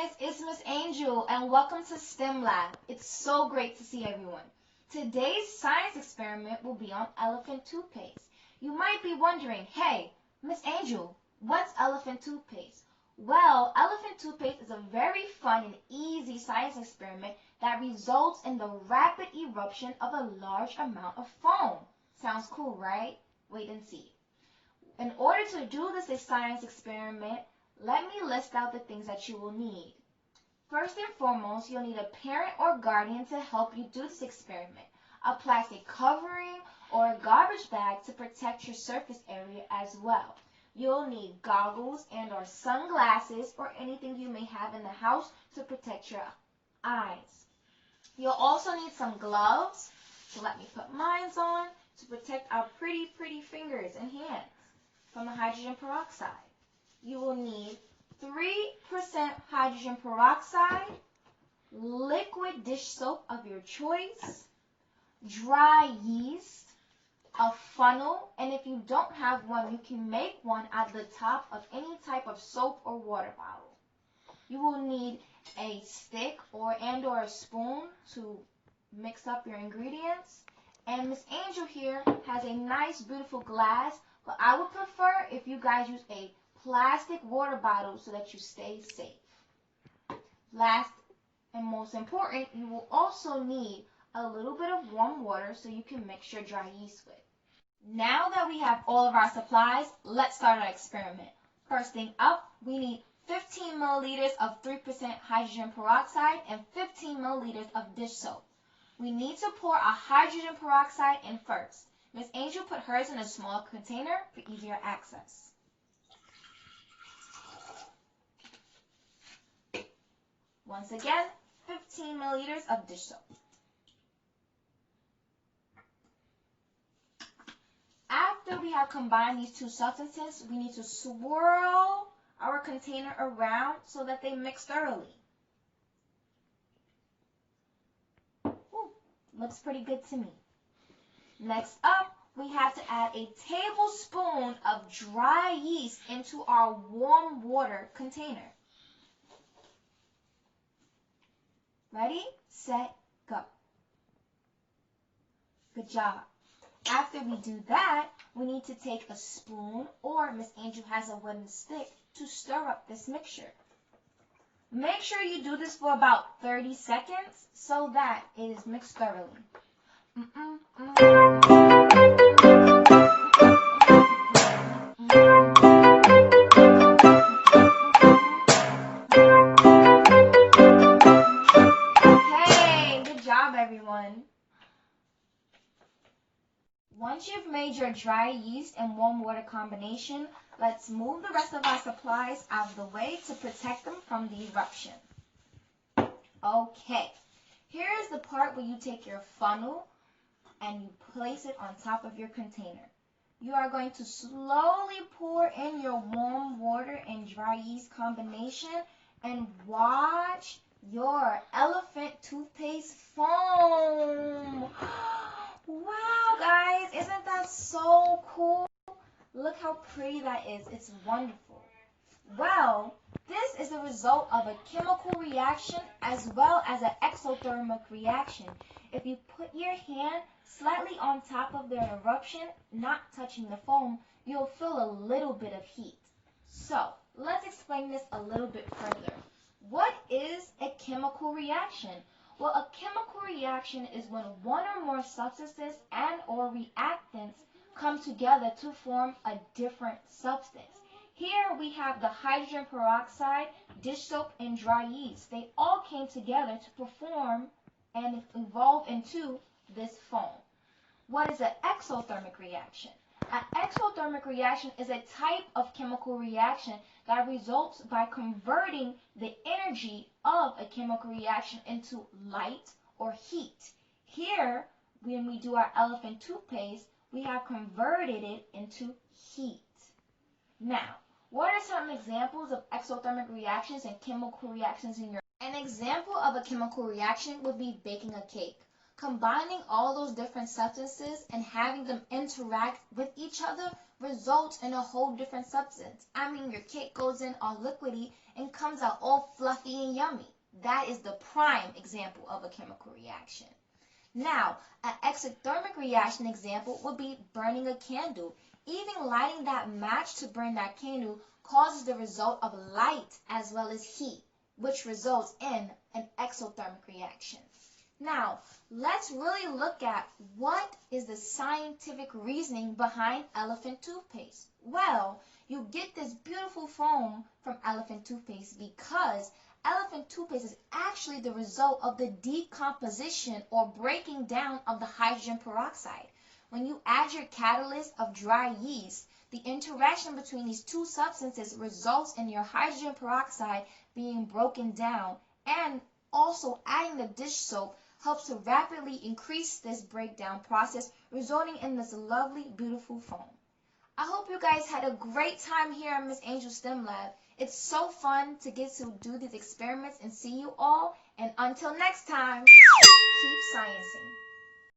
guys, it's Miss Angel and welcome to STEM Lab. It's so great to see everyone. Today's science experiment will be on elephant toothpaste. You might be wondering, hey, Miss Angel, what's elephant toothpaste? Well, elephant toothpaste is a very fun and easy science experiment that results in the rapid eruption of a large amount of foam. Sounds cool, right? Wait and see. In order to do this science experiment, let me list out the things that you will need. First and foremost, you'll need a parent or guardian to help you do this experiment, a plastic covering or a garbage bag to protect your surface area as well. You'll need goggles and or sunglasses or anything you may have in the house to protect your eyes. You'll also need some gloves, so let me put mine on, to protect our pretty fingers and hands from the hydrogen peroxide. You will need 3% hydrogen peroxide, liquid dish soap of your choice, dry yeast, a funnel, and if you don't have one, you can make one at the top of any type of soap or water bottle. You will need a stick or a spoon to mix up your ingredients. And Miss Angel here has a nice, beautiful glass, but I would prefer if you guys use a plastic water bottle so that you stay safe. Last and most important, you will also need a little bit of warm water so you can mix your dry yeast with. Now that we have all of our supplies, let's start our experiment. First thing up, we need 15 milliliters of 3% hydrogen peroxide and 15 milliliters of dish soap. We need to pour our hydrogen peroxide in first. Miss Angel put hers in a small container for easier access. Once again, 15 milliliters of dish soap. After we have combined these two substances, we need to swirl our container around so that they mix thoroughly. Looks pretty good to me. Next up, we have to add a tablespoon of dry yeast into our warm water container. Ready, set, go. Good job. After we do that, we need to take a spoon, or Miss Angel has a wooden stick, to stir up this mixture. Make sure you do this for about 30 seconds so that it is mixed thoroughly. Okay, good job everyone. Once you've made your dry yeast and warm water combination, let's move the rest of our supplies out of the way to protect them from the eruption. Okay, here is the part where you take your funnel and you place it on top of your container. You are going to slowly pour in your warm water and dry yeast combination and watch your elephant toothpaste foam. Wow, guys, isn't that so cool? Look how pretty that is. It's wonderful. Well, this is the result of a chemical reaction as well as an exothermic reaction. If you put your hand slightly on top of the eruption, not touching the foam, you'll feel a little bit of heat. So, let's explain this a little bit further. What is a chemical reaction? Well, a chemical reaction is when one or more substances and or reactants come together to form a different substance. Here we have the hydrogen peroxide, dish soap, and dry yeast. They all came together to perform and evolve into this foam. What is an exothermic reaction? An exothermic reaction is a type of chemical reaction that results by converting the energy of a chemical reaction into light or heat. Here, when we do our elephant toothpaste, we have converted it into heat. Now, what are some examples of exothermic reactions and chemical reactions in your life? An example of a chemical reaction would be baking a cake. Combining all those different substances and having them interact with each other results in a whole different substance. I mean, your cake goes in all liquidy and comes out all fluffy and yummy. That is the prime example of a chemical reaction. Now, an exothermic reaction example would be burning a candle. Even lighting that match to burn that candle causes the result of light as well as heat, which results in an exothermic reaction. Now, let's really look at what is the scientific reasoning behind elephant toothpaste. Well, you get this beautiful foam from elephant toothpaste because elephant toothpaste is actually the result of the decomposition or breaking down of the hydrogen peroxide. When you add your catalyst of dry yeast, the interaction between these two substances results in your hydrogen peroxide being broken down, and also adding the dish soap helps to rapidly increase this breakdown process, resulting in this lovely, beautiful foam. I hope you guys had a great time here at Miss Angel's STEM Lab. It's so fun to get to do these experiments and see you all, and until next time.